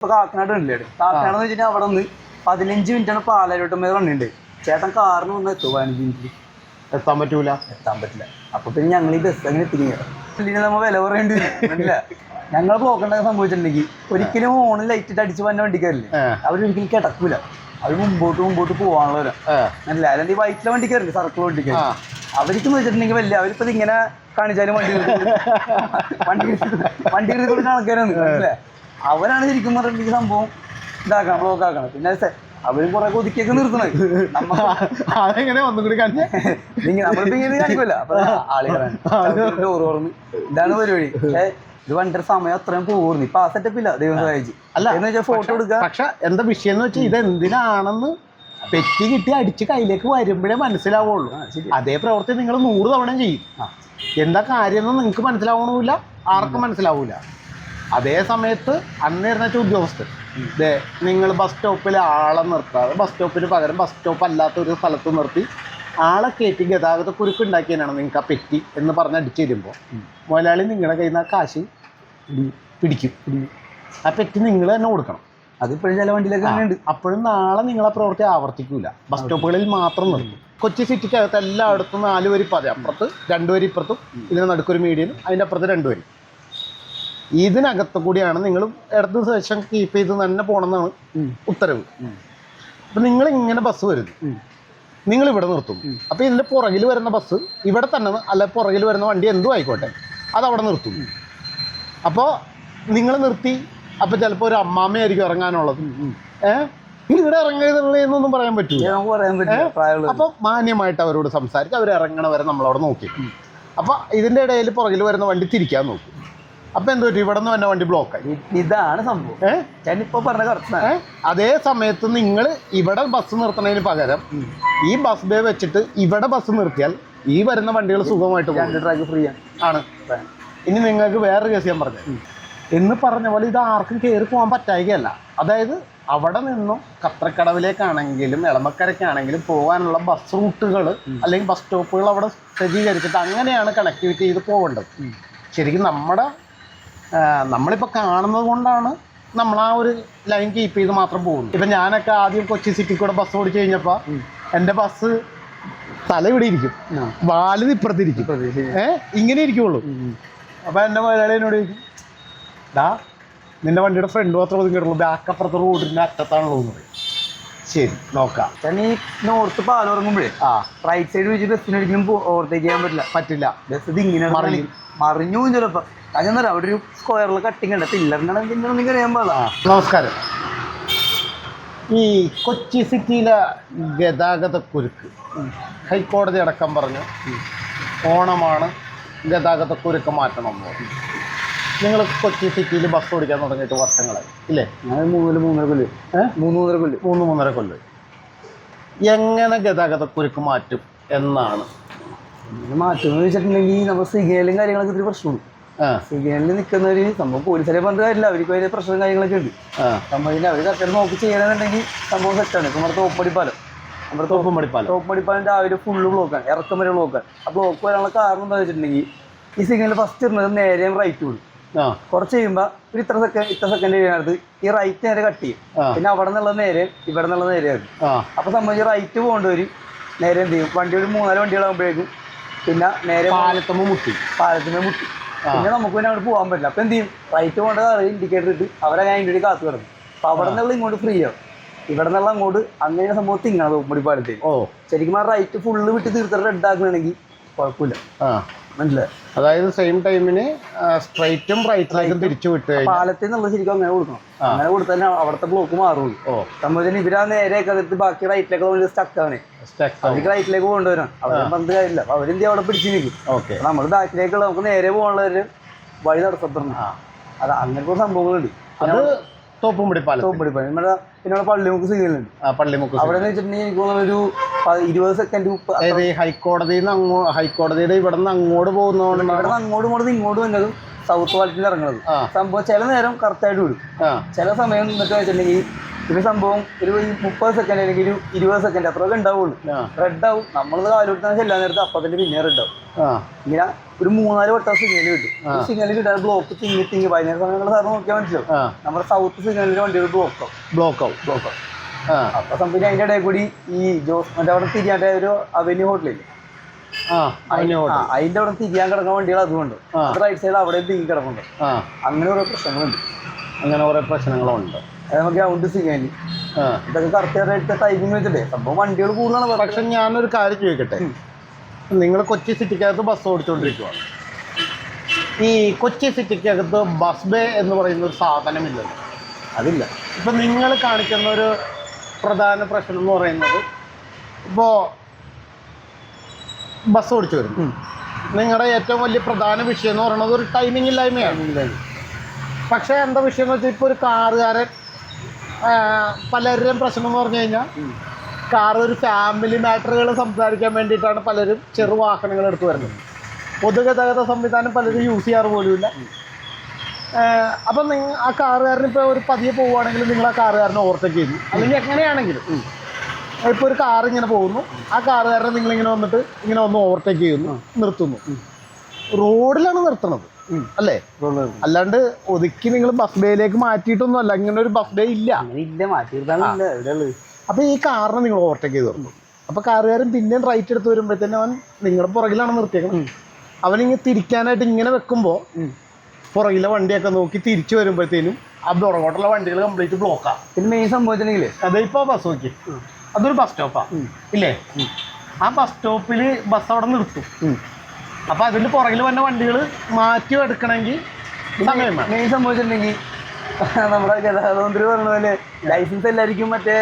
ഇപ്പൊ കാക്കനാട് ഉണ്ടല്ലേ കാക്കനാട് എന്ന് വെച്ചാൽ അവിടെ നിന്ന് 15 മിനിറ്റാണ് പാലാരോട്ടം വണ്ടിയുണ്ട്. ചേട്ടൻ കാറിന് വന്ന് എത്തും 15 മിനിറ്റിൽ എത്താൻ പറ്റൂല. എത്താൻ പറ്റില്ല. അപ്പൊ പിന്നെ ഞങ്ങൾ ഈ ബസ് അങ്ങനെ എത്തിക്കുക നമ്മൾ വില പറയേണ്ടി വരില്ല. ഞങ്ങൾ ബ്ലോക്ക് ഉണ്ടാകാൻ സംഭവിച്ചിട്ടുണ്ടെങ്കിൽ ഒരിക്കലും ഓണിൽ ലൈറ്റ് ഇട്ട് അടിച്ച് വന്ന വണ്ടിക്കാരില്ലേ അവരൊരിക്കലും കിടക്കൂല. അവർ മുമ്പോട്ട് പോകാനുള്ളവരാ അല്ല. അല്ലെങ്കിൽ ഈ വൈറ്റിലെ വണ്ടിക്കാരില്ലേ സർക്കിൾ വണ്ടിക്കാർ അവർക്കെന്ന് വെച്ചിട്ടുണ്ടെങ്കിൽ വലിയ അവരിപ്പോ ഇങ്ങനെ കാണിച്ചാലും വണ്ടി എടുക്കുന്ന ആൾക്കാരാണ് മനസ്സിലായി. അവരാണ് ശരിക്കും പറഞ്ഞിട്ടുണ്ടെങ്കിൽ സംഭവം ഇതാക്കണം ബ്ലോക്ക് ആക്കണം. പിന്നെ അവര് കുറെ കൊതിക്കൊക്കെ നിർത്തണത് അതെങ്ങനെ ഒന്നും കൂടി നമ്മളിപ്പോ ഇങ്ങനെ കാണിക്കുമല്ലോ. അപ്പൊ ആളുകളാണ് ഓർന്ന് ഇതാണ് പരിപാടി. പക്ഷേ ഇത് വണ്ടിയുടെ സമയം അത്രയും പോകുന്നു. ഇപ്പൊ ആ സെറ്റപ്പ് ഇല്ല. ദൈവം സഹായിച്ചു അല്ല എന്ന് വെച്ചാൽ ഫോട്ടോ എടുക്കുക. പക്ഷെ എന്താ വിഷയം എന്ന് വെച്ചാൽ ഇത് എന്തിനാണെന്ന് പെറ്റി കിട്ടി അടിച്ച് കയ്യിലേക്ക് വരുമ്പോഴേ മനസ്സിലാവുള്ളൂ. അതേ പ്രവൃത്തി നിങ്ങൾ 100 തവണ ചെയ്യും. എന്താ കാര്യം എന്ന് നിങ്ങൾക്ക് മനസ്സിലാവണമില്ല, ആർക്കും മനസ്സിലാവൂല. അതേ സമയത്ത് അന്നിരുന്ന ഉദ്യോഗസ്ഥർ നിങ്ങൾ ബസ് സ്റ്റോപ്പിൽ ആളെ നിർത്താതെ ബസ് സ്റ്റോപ്പിന് പകരം ബസ് സ്റ്റോപ്പ് അല്ലാത്തൊരു സ്ഥലത്ത് നിർത്തി ആളെ കയറ്റി ഗതാഗത കുരുക്ക് ഉണ്ടാക്കിയതാണ് നിങ്ങൾക്ക് ആ പെറ്റി എന്ന് പറഞ്ഞ് അടിച്ചു തരുമ്പോൾ മുതലാളി നിങ്ങളുടെ കയ്യിൽ നിന്ന് ആ കാശ് പിടിക്കും. ആ പെറ്റി നിങ്ങൾ തന്നെ കൊടുക്കണം. അതിപ്പോഴും ചില വണ്ടിയിലൊക്കെ ഉണ്ട്. അപ്പോഴും നാളെ നിങ്ങളെ പ്രവൃത്തി ആവർത്തിക്കൂല. ബസ് സ്റ്റോപ്പുകളിൽ മാത്രം നിർത്തും. കൊച്ചി സിറ്റിക്കകത്ത് എല്ലായിടത്തും 4 വരി പാത, അപ്പുറത്ത് 2 വരി ഇപ്പുറത്തും, ഇതിന് നടുക്കൊരു മീഡിയനും അതിൻ്റെ അപ്പുറത്ത് 2 വരി. ഇതിനകത്ത് കൂടിയാണ് നിങ്ങൾ ഇടത് സെക്ഷൻ കീപ്പ് ചെയ്ത് തന്നെ പോകണമെന്നാണ് ഉത്തരവ്. അപ്പം നിങ്ങൾ ഇങ്ങനെ ബസ് വരുന്നു, നിങ്ങൾ ഇവിടെ നിർത്തും. അപ്പോൾ ഇതിൻ്റെ പുറകിൽ വരുന്ന ബസ് ഇവിടെ തന്നെ, അല്ല പുറകിൽ വരുന്ന വണ്ടി എന്തും ആയിക്കോട്ടെ അതവിടെ നിർത്തും. അപ്പോൾ നിങ്ങൾ നിർത്തി. അപ്പോൾ ചിലപ്പോൾ ഒരു അമ്മാമ്മയായിരിക്കും ഇറങ്ങാനുള്ളത്. ഇവിടെ ഇറങ്ങരുതെന്നൊന്നും പറയാൻ പറ്റില്ല. അപ്പോൾ മാന്യമായിട്ട് അവരോട് സംസാരിച്ച് അവർ ഇറങ്ങണ വരെ നമ്മളവിടെ നോക്കി. അപ്പോൾ ഇതിൻ്റെ ഇടയിൽ പുറകിൽ വരുന്ന വണ്ടി തിരിക്കാൻ നോക്കും. അപ്പോൾ എന്ത് പറ്റും? ഇവിടെ നിന്ന് തന്നെ വണ്ടി ബ്ലോക്കായി. ഇതാണ് സംഭവം. ഞാനിപ്പോ പറഞ്ഞ കറക്റ്റ്. അതേ സമയത്ത് നിങ്ങൾ ഇവിടെ ബസ് നിർത്തുന്നതിന് പകരം ഈ ബസ് ബേ വെച്ചിട്ട് ഇവിടെ ബസ് നിർത്തിയാൽ ഈ വരുന്ന വണ്ടികൾ സുഖമായിട്ട് ട്രാക്ക് ഫ്രീ ആണ്. ഇനി നിങ്ങൾക്ക് വേറൊരു കേസ് ഞാൻ പറഞ്ഞു എന്ന് പറഞ്ഞ പോലെ ഇത് ആർക്കും കയറി പോകാൻ പറ്റായികയല്ല. അതായത് അവിടെ നിന്നും കത്രക്കടവിലേക്കാണെങ്കിലും എളമക്കരയ്ക്കാണെങ്കിലും പോകാനുള്ള ബസ് റൂട്ടുകൾ അല്ലെങ്കിൽ ബസ് സ്റ്റോപ്പുകൾ അവിടെ സജ്ജീകരിച്ചിട്ട് അങ്ങനെയാണ് കണക്ടിവിറ്റി ചെയ്ത് പോകേണ്ടത്. ശരിക്കും നമ്മളിപ്പോൾ കാണുന്നത് കൊണ്ടാണ് നമ്മൾ ആ ഒരു ലൈൻ കീപ്പ് ചെയ്ത് മാത്രം പോകുന്നത്. ഇപ്പം ഞാനൊക്കെ ആദ്യം കൊച്ചി സിറ്റി കൂടെ ബസ് ഓടിച്ച് കഴിഞ്ഞപ്പോൾ എൻ്റെ ബസ് തല ഇവിടെ ഇരിക്കും, വാല് ഇപ്പുറത്തിരിക്കും, ഇങ്ങനെ ഇരിക്കുള്ളൂ. അപ്പോൾ എൻ്റെ മുതലാളി എന്നോട് ചോദിക്കും, നിന്റെ വണ്ടിയുടെ ഫ്രണ്ട് മാത്രം ഒതുങ്ങിയിട്ടുള്ളൂ, ബാക്ക് അപ്പുറത്തെ റോഡിൻ്റെ അറ്റത്താണുള്ളൂ എന്ന് പറയും. ശരി നോക്കാം. ഈ നോർത്ത് പാലുറങ്ങുമ്പോഴേ റൈറ്റ് സൈഡ് വെച്ച് ബസ്സിന് ഒരിക്കലും ഓവർടേക്ക് ചെയ്യാൻ പറ്റില്ല. ബസ് ഇത് ഇങ്ങനെ മറിഞ്ഞു ചിലപ്പോൾ. അതെന്താ അവിടെ ഒരു സ്ക്വയറിൽ കട്ടിങ് ഉണ്ട്. പില്ലറിനാണ് പിന്നൊന്നും അറിയാൻ പാടില്ല. നമസ്കാരം. ഈ കൊച്ചി സിറ്റിയിലെ ഗതാഗത കുരുക്ക് ഹൈക്കോടതി അടക്കം പറഞ്ഞു ഓണമാണ് ഗതാഗത കുരുക്ക് മാറ്റണം എന്ന് പറഞ്ഞു. നിങ്ങൾ കൊച്ചി സിറ്റിയിൽ ബസ് ഓടിക്കാൻ തുടങ്ങിയിട്ട് വർഷങ്ങളായി ഇല്ലേ? 3-3.5 കൊല്ലം. എങ്ങനെ ഗതാഗത കുരുക്ക് മാറ്റും എന്നാണ് മാറ്റുമെന്ന് വെച്ചിട്ടുണ്ടെങ്കിൽ നമ്മൾ സിഗ്നലും കാര്യങ്ങളൊക്കെ ഇത്തിരി പ്രശ്നമുണ്ട്. സിഗ്നലിൽ നിൽക്കുന്നവര് സംഭവം പോലീസിലെ പറഞ്ഞ കാര്യമില്ല, അവർക്ക് വലിയ പ്രശ്നവും കാര്യങ്ങളൊക്കെ ഉണ്ട്. സംഭവം അവർ കറക്റ്റ് നോക്കി ചെയ്യണമെന്നുണ്ടെങ്കിൽ സംഭവം സെറ്റാണ്. ഇപ്പം നമ്മുടെ തോപ്പുംപടിപ്പാലം രാവിലെ ഫുള്ള് ബ്ലോക്കാണ്, ഇറക്കം വരെ ബ്ലോക്കാണ്. ആ ബ്ലോക്ക് വരാനുള്ള കാരണം എന്താ വെച്ചിട്ടുണ്ടെങ്കിൽ ഈ സിഗ്നൽ ഫസ്റ്റ് ഇരുന്നത് നേരെയും റൈറ്റ് വിടും. കുറച്ച് കഴിയുമ്പോൾ ഒരു ഇത്ര സെക്കൻഡ് കഴിയുന്നത് ഈ റൈറ്റ് നേരെ കട്ട് ചെയ്യും. പിന്നെ അവിടെ നിന്നുള്ള നേരെ ഇവിടെ നിന്നുള്ള നേരെയാണ്. അപ്പൊ സംബന്ധിച്ച് റൈറ്റ് പോകേണ്ടവര് നേരെ എന്ത് ചെയ്യും? വണ്ടി ഒരു 3-4 വണ്ടികളാകുമ്പോഴേക്കും പിന്നെ നേരെ പാലത്തുമ്പോൾ മുട്ടി. പിന്നെ നമുക്ക് പിന്നെ അവിടെ പോകാൻ പറ്റില്ല. അപ്പൊ എന്ത് ചെയ്യും? റൈറ്റ് പോകേണ്ട കാറ് ഇൻഡിക്കേറ്റർ ഇട്ട് അവരങ്ങനെ അതിൻ്റെ ഒരു കാത്തു കിടക്കും. അപ്പൊ അവിടെ നിന്നുള്ള ഇങ്ങോട്ട് ഫ്രീ ആവും, ഇവിടെ നിന്നുള്ള അങ്ങോട്ട്. അങ്ങനെ സംഭവം തിങ്ങണം തോപ്പുംപടിപ്പാലത്തിൽ. ശരിക്കും ആ റൈറ്റ് ഫുള്ള് വിട്ട് തീർത്തിട്ട് റെഡ് ആക്കുകയാണെങ്കിൽ കുഴപ്പമില്ല. മനസ്സിലായി? അതായത് സെയിം ടൈമിന് സ്ട്രൈറ്റും റൈറ്റിലേക്കും തിരിച്ചു വിട്ട് പാലത്തിൽ നിന്നുള്ള ശരിക്കും അങ്ങനെ കൊടുക്കണം. അങ്ങനെ കൊടുത്താൽ അവിടുത്തെ ബ്ലോക്ക് മാറുള്ളൂ. സംഭവം ഇവരാ നേരെയൊക്കെ അതിർത്ത് ബാക്കി റൈറ്റിലേക്ക് സ്റ്റക്കാണ്. അവർക്ക് റൈറ്റിലേക്ക് കൊണ്ടുവരാം. അവരെ പന്ത് കാര്യമില്ല. അപ്പൊ അവരെന്ത് അവിടെ പിടിച്ച് നിൽക്കും. നമ്മൾ ബാക്കിലേക്കുള്ള നമുക്ക് നേരെ പോകാനുള്ളവര് വഴി തടസ്സപ്പെടണം. അത് അങ്ങനത്തെ സംഭവങ്ങളുണ്ട്. അത് തോപ്പുംപടിപ്പാലം പിന്നെ പള്ളിമുക്ക് സിഗ്നലുണ്ട്. അവിടെ വെച്ചിട്ടുണ്ടെങ്കിൽ എനിക്ക് തോന്നുന്നു ഒരു 20 സെക്കൻഡ്. ഹൈക്കോടതിയുടെ ഇവിടെ നിന്ന് അങ്ങോട്ട് പോകുന്നതുകൊണ്ട് ഇവിടെ നിന്ന് അങ്ങോട്ടും ഇങ്ങോട്ടും വന്നതും സൗത്ത് പാലത്തിൽ ഇറങ്ങുന്നത് സംഭവം ചില നേരം കറക്റ്റായിട്ട് വിടും. ചില സമയം എന്നിട്ട് വെച്ചിട്ടുണ്ടെങ്കിൽ ഇത് സംഭവം ഒരു 30 സെക്കൻഡ് അല്ലെങ്കിൽ ഒരു 20 സെക്കൻഡ് അത്രയൊക്കെ ഉണ്ടാവുള്ളൂ. റെഡ് ആവും. നമ്മളത് കാലുകൊടുത്താൽ ചെല്ലാൻ നേരത്തെ അപ്പത്തിന്റെ പിന്നെ റെഡ് ആവും. ഇങ്ങനെ ഒരു 3-4 വട്ടം സിഗ്നൽ കിട്ടും. സിഗ്നൽ കിട്ടാൻ ബ്ലോക്ക് തിങ്ങി വൈകുന്നേരം സമയങ്ങളിൽ സാറിന് നോക്കിയാൽ മനസ്സിലാവും നമ്മുടെ സൗത്ത് സിഗ്നലിന്റെ വണ്ടികൾ ബ്ലോക്ക് ആവും. അപ്പൊ സംഭവം അതിന്റെ ഇടയിൽ കൂടി ഈ മറ്റേ അവിടെ തിരിയാൻ്റെ ഒരു അവന്യൂ ഹോട്ടലില്ലേ, അതിന്റെ അവിടെ തിരിയാൻ കിടക്കുന്ന വണ്ടികൾ അതുകൊണ്ട് റൈറ്റ് സൈഡ് അവിടെ തിങ്ങി കിടക്കുന്നുണ്ട്. അങ്ങനെ ഓരോ പ്രശ്നങ്ങളുണ്ട്. അത് നമുക്ക് ഗ്രൗണ്ട് സിഗ്നൽ ഇതൊക്കെ കറക്റ്റ് ടൈമിങ് വെച്ചിട്ടേ സംഭവം വണ്ടികൾ കൂടുതലാണ്. പക്ഷെ ഞാനൊരു കാര്യം ചോദിക്കട്ടെ, നിങ്ങൾ കൊച്ചി സിറ്റിക്കകത്ത് ബസ് ഓടിച്ചുകൊണ്ടിരിക്കുകയാണ്. ഈ കൊച്ചി സിറ്റിക്കകത്ത് ബസ് ബേ എന്ന് പറയുന്ന ഒരു സാധനമില്ലല്ലോ. അതില്ല. ഇപ്പം നിങ്ങൾ കാണിക്കുന്ന ഒരു പ്രധാന പ്രശ്നം എന്ന് പറയുന്നത്, ഇപ്പോൾ ബസ് ഓടിച്ചു വരും, നിങ്ങളുടെ ഏറ്റവും വലിയ പ്രധാന വിഷയം എന്ന് പറയുന്നത് ഒരു ടൈമിംഗ് ഇല്ലായ്മയാണ്. പക്ഷേ എന്താ വിഷയം എന്ന് വെച്ചാൽ, ഇപ്പോൾ ഒരു കാറുകാരൻ പലരുടെയും പ്രശ്നം എന്ന് പറഞ്ഞു കഴിഞ്ഞാൽ, കാർ ഒരു ഫാമിലി മാറ്ററുകൾ സംസാരിക്കാൻ വേണ്ടിയിട്ടാണ് പലരും ചെറു വാഹനങ്ങൾ എടുത്തു വരുന്നത്. പൊതുഗതാഗത സംവിധാനം പലരും യൂസ് ചെയ്യാറ് പോലുമില്ല. അപ്പം ആ കാറുകാരന് ഇപ്പോൾ ഒരു പതിയെ പോവുകയാണെങ്കിൽ നിങ്ങൾ ആ കാറുകാരനെ ഓവർടേക്ക് ചെയ്യുന്നു, അല്ലെങ്കിൽ എങ്ങനെയാണെങ്കിലും ഇപ്പോൾ ഒരു കാർ ഇങ്ങനെ പോകുന്നു, ആ കാറുകാരനെ നിങ്ങളിങ്ങനെ വന്നിട്ട് ഇങ്ങനെ ഒന്ന് ഓവർടേക്ക് ചെയ്യുന്നു, നിർത്തുന്നു. റോഡിലാണ് നിർത്തണത് അല്ലേ? അല്ലാണ്ട് ഒതുക്കി നിങ്ങൾ ബസ് ബേയിലേക്ക് മാറ്റിയിട്ടൊന്നും അല്ല. ഇങ്ങനെ ഒരു ബസ് ബേ ഇല്ല. അപ്പോൾ ഈ കാറിനെ നിങ്ങൾ ഓവർടേക്ക് ചെയ്ത് നിർത്തും. അപ്പോൾ കാറുകാരൻ പിന്നെയും റൈറ്റ് എടുത്ത് വരുമ്പോഴത്തേനും അവൻ നിങ്ങളുടെ പുറകിലാണ് നിർത്തിയേക്കുന്നത്. അവനിങ്ങനെ തിരിക്കാനായിട്ട് ഇങ്ങനെ വെക്കുമ്പോൾ പുറകിലെ വണ്ടിയൊക്കെ നോക്കി തിരിച്ചു വരുമ്പോഴത്തേനും ആ പുറകോട്ടുള്ള വണ്ടികൾ കംപ്ലീറ്റ് ബ്ലോക്കാണ്. പിന്നെ മെയിൻ സംഭവിച്ചിട്ടുണ്ടെങ്കിൽ അതെ, ഇപ്പോൾ ബസ് നോക്കി അതൊരു ബസ് സ്റ്റോപ്പാണ് ഇല്ലേ? ആ ബസ് സ്റ്റോപ്പിൽ ബസ് അവിടെ നിർത്തും. അപ്പോൾ അതിൻ്റെ പുറകിൽ വന്ന വണ്ടികൾ മാറ്റി എടുക്കണമെങ്കിൽ സമയം വേണം. മെയിൻ സംഭവിച്ചിട്ടുണ്ടെങ്കിൽ നമ്മുടെ ഗതാഗത മന്ത്രി പറഞ്ഞ പോലെ ലൈസൻസ് എല്ലാവർക്കും മറ്റേ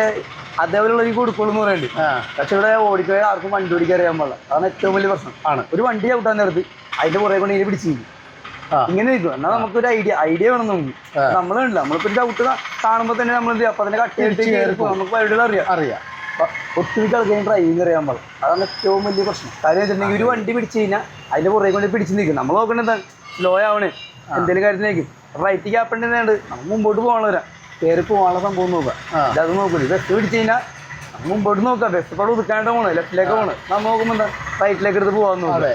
അതേപോലെയുള്ള ഈ കൊടുക്കുള്ളൂ എന്ന് പറയുന്നുണ്ട്. പക്ഷെ ഇവിടെ ഓടിക്കാൻ ആർക്കും വണ്ടി ഓടിക്കാൻ അറിയാൻ പാടില്ല. അതാണ് ഏറ്റവും വലിയ പ്രശ്നം. ഒരു വണ്ടി ചവിട്ടാൻ നേരത്ത് അതിന്റെ പുറകെ കൊണ്ട് ഇതിനെ പിടിച്ചിരിക്കും, ഇങ്ങനെ നിൽക്കും. എന്നാൽ നമുക്കൊരു ഐഡിയ വേണം. നമുക്ക് നമ്മളുണ്ടല്ലോ, നമ്മളിപ്പോൾ ചവിട്ട് കാണുമ്പോൾ തന്നെ നമ്മൾ എന്ത് ചെയ്യും, അപ്പം തന്നെ കട്ട് ചെയ്തിട്ട് നമുക്ക് വഴികൾ അറിയാം. ഒട്ടുമിക്ക ആൾക്കാരും ഡ്രൈവിംഗ് അറിയാൻ പാടില്ല. അതാണ് ഏറ്റവും വലിയ പ്രശ്നം. കാര്യം വെച്ചിട്ടുണ്ടെങ്കിൽ ഒരു വണ്ടി പിടിച്ച് കഴിഞ്ഞാൽ അതിന്റെ പുറകെ കൊണ്ട് പിടിച്ച് നിൽക്കും. നമ്മൾ നോക്കേണ്ടത് സ്ലോ ആവണേ, എന്തെങ്കിലും കാര്യത്തിലേക്ക് റൈറ്റ് ഗ്യാപ്പുണ്ടെന്നുണ്ട് നമുക്ക് മുമ്പോട്ട് പോകാനുള്ള കയറി പോകാനുള്ള സംഭവം നോക്കുക. ഇതത് നോക്കില്ല. ബസ് പിടിച്ച് കഴിഞ്ഞാൽ മുമ്പോട്ട് നോക്കാം. ബസ് ഇപ്പോൾ ഒതുക്കാണ്ട് പോകണം, ലെഫ്റ്റിലേക്ക് പോകണം. നമ്മൾ നോക്കുമ്പോൾ എന്താ റൈറ്റിലേക്ക് എടുത്ത് പോകാൻ നോക്കുക.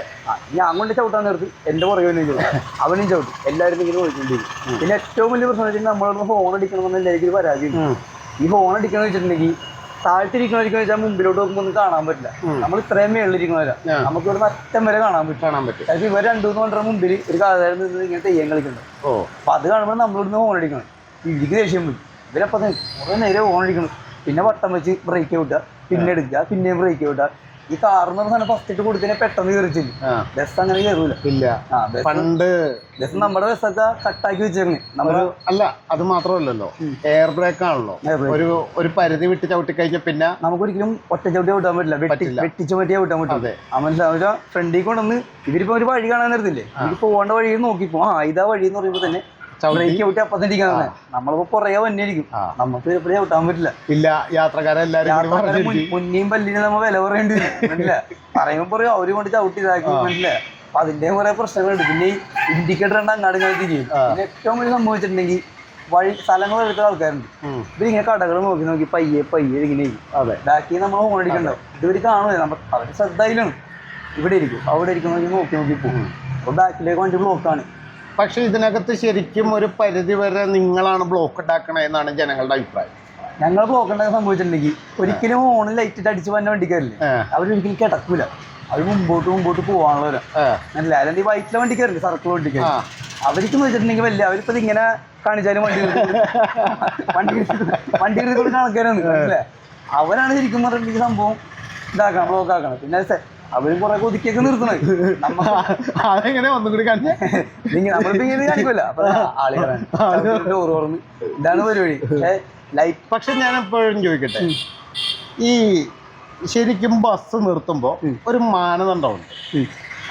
ഞാൻ കൊണ്ട് ചവിട്ടാൻ നിർത്തി എൻ്റെ പുറകെ അവനും ചവിട്ടി എല്ലാവരും ഇങ്ങനെ പോയിക്കൊണ്ടിരിക്കും. പിന്നെ ഏറ്റവും വലിയ പ്രശ്നം വെച്ചാൽ നമ്മളൊന്ന് ഫോൺ അടിക്കണമെന്ന് എല്ലാവർക്കും പരാതിയുണ്ട്. ഈ ഫോൺ അടിക്കണമെന്ന് വെച്ചിട്ടുണ്ടെങ്കിൽ താഴ്ത്തിരിക്കണമെന്ന് വെച്ചാൽ മുമ്പിലോട്ട് നോക്കുമ്പോൾ ഒന്നും കാണാൻ പറ്റില്ല. നമ്മൾ ഇത്രയും മേളിലിരിക്കുന്നവരാ, നമുക്ക് ഇവിടെ അറ്റം വരെ കാണാൻ പറ്റും. അതായത് ഇവർ 2-3 കൊണ്ടര മുമ്പിൽ ഒരു കാലം നിന്ന് ഇങ്ങനെ തെയ്യം കളിക്കുന്നുണ്ട്. അപ്പൊ അത് കാണുമ്പോൾ നമ്മളിവിടുന്ന് ഫോൺ അടിക്കണം. ഇവർക്ക് ദേഷ്യം വരും. ഇവരപ്പം കുറേ നേരം ഫോൺ അടിക്കണം. പിന്നെ വട്ടം വെച്ച് ബ്രേക്ക് വിട്ടുക, പിന്നെ എടുക്കുക, പിന്നെയും ബ്രേക്ക് വിട്ടുക. ഈ കാറിന് പറഞ്ഞാൽ ഫസ്റ്റ് ഇട്ട് കൊടുത്തതിനെ പെട്ടെന്ന് കയറിച്ചില്ല. ബസ് അങ്ങനെ കയറൂല. ഇല്ല, പണ്ട് ബസ് നമ്മുടെ ബസ്സൊക്കെ കട്ടാക്കി വെച്ചേക്കണേ. നമ്മൾ അല്ല, അത് മാത്രമല്ലല്ലോ, എയർ ബ്രേക്ക് ആണല്ലോ. ഒരു പരിധി വിട്ട് ചവിട്ടി കഴിഞ്ഞാൽ പിന്നെ നമുക്കൊരിക്കലും ഒറ്റ ചവിട്ടി വിട്ടാൻ പറ്റില്ല. വെട്ടിച്ച് പറ്റിയാൽ വിട്ടാൻ പറ്റും. മനസ്സിലാവുക. ഫ്രണ്ടിൽ കൊണ്ടൊന്ന് ഇവരിപ്പോ ഒരു വഴി കാണാൻ നേരത്തില്ലേ, എനിക്ക് പോകേണ്ട വഴി നോക്കിപ്പോ ഇതാ വഴി എന്ന് പറയുമ്പോൾ തന്നെ ബ്രേക്ക് ചവിട്ടി അപ്പത്തിരിക്കാൻ. നമ്മളിപ്പോ പുറകെ വന്നിരിക്കും, നമുക്ക് എപ്പോഴും ചവിട്ടാൻ പറ്റില്ല. ഇല്ല, യാത്രക്കാരെല്ലാരും മുന്നേയും പല്ലിന് നമ്മൾ വില പറയേണ്ടി വരും. മനസ്സില്ല, പറയുമ്പോൾ പറയും അവര് കൊണ്ട് ചവിട്ടി ഇതാക്കി. മനസ്സിലായി. അപ്പൊ അതിന്റെ കുറെ പ്രശ്നങ്ങളുണ്ട്. പിന്നെ ഈ ഇൻഡിക്കേറ്റർ ഉണ്ട് അങ്ങാട് ഇങ്ങനെ തിരിയും. പിന്നെ ഏറ്റവും വലിയ സംഭവിച്ചിട്ടുണ്ടെങ്കിൽ വഴി സ്ഥലങ്ങൾ എടുക്കുന്ന ആൾക്കാരുണ്ട്. ഇവരിങ്ങനെ കടകൾ നോക്കി പയ്യെ ഇങ്ങനെ ബാക്കി നമ്മൾ ഹോൺ അടിക്കണ്ടാവും. ഇവര് കാണുമല്ലോ, നമ്മൾ അവര് ശ്രദ്ധയിലാണ്. ഇവിടെ ഇരിക്കും, അവിടെ ഇരിക്കുന്ന നോക്കി പോകും. അപ്പൊ ബാക്കിലേക്ക് വണ്ടി ബ്ലോക്കാണ്. പക്ഷെ ഇതിനകത്ത് ശരിക്കും ഒരു പരിധി വരെ നിങ്ങളാണ് ബ്ലോക്ക് ഉണ്ടാക്കണമെന്നാണ് ജനങ്ങളുടെ അഭിപ്രായം. ഞങ്ങൾ ബ്ലോക്ക് ഉണ്ടാക്കാൻ സംഭവിച്ചിട്ടുണ്ടെങ്കിൽ ഒരിക്കലും ഓണിൽ ലൈറ്റ് ഇട്ട് അടിച്ച് വന്ന വണ്ടിക്കാരില്ലേ, അവരൊരിക്കലും കിടക്കൂല. അവർ മുമ്പോട്ട് പോകാനുള്ളവരാ. മനസ്സിലായി. അല്ലെങ്കിൽ ഈ വൈറ്റിലെ വണ്ടിക്കാരില്ലേ, സർക്കിൾ വണ്ടിക്കാർ, അവർക്ക് വെച്ചിട്ടുണ്ടെങ്കിൽ വലിയ അവരിപ്പോ ഇങ്ങനെ കാണിച്ചാലും വണ്ടി എടുത്ത് കണക്കാരാണ്. മനസ്സിലായി. അവരാണ് ശരിക്കും പറഞ്ഞിട്ടുണ്ടെങ്കിൽ സംഭവം ഇതാക്കണം, ബ്ലോക്ക് ആക്കണം. പിന്നെ അവരും കുറെ ഒതുക്കിയൊക്കെ നിർത്തണേ. അതെങ്ങനെ ഒന്നും കൂടി കാണിച്ചു നമ്മളിപ്പോ ഇങ്ങനെ കാണിക്കുമല്ല. അപ്പൊ ആളുകളാണ് ഡോറ് തുറന്ന് ഇതാണ് പരിപാടി. ലൈറ്റ്. പക്ഷെ ഞാൻ എപ്പോഴും ചോദിക്കട്ടെ, ഈ ശരിക്കും ബസ് നിർത്തുമ്പോൾ ഒരു മാനദണ്ഡമുണ്ട്.